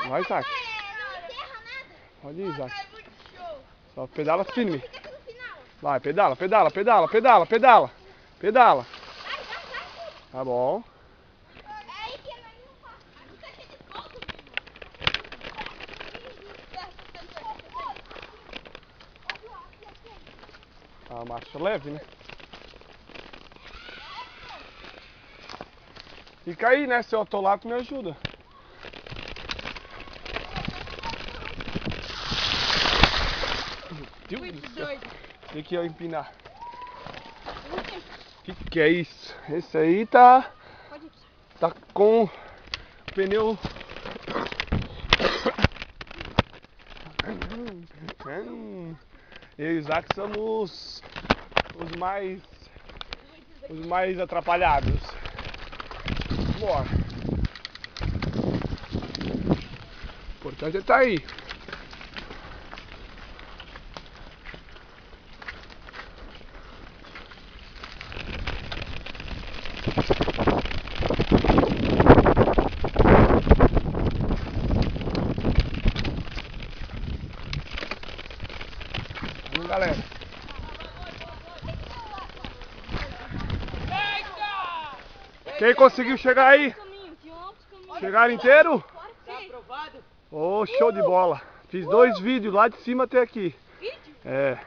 Vai, Isaac. Pode ir, Isaac. Só pedala firme. Vai, pedala, pedala, pedala, pedala, pedala. Pedala. Tá bom. A marcha leve, né? Fica aí, né? Se eu atolar, tu me ajuda. Deus do céu. Tem que eu empinar. Que é isso? Esse aí tá com o pneu. Eu e o Isaac somos os mais atrapalhados. Bora. O importante é estar aí. Vamos, galera. Quem conseguiu chegar aí? Chegaram inteiro? Oh, show de bola. Fiz 2 vídeos lá de cima até aqui. É.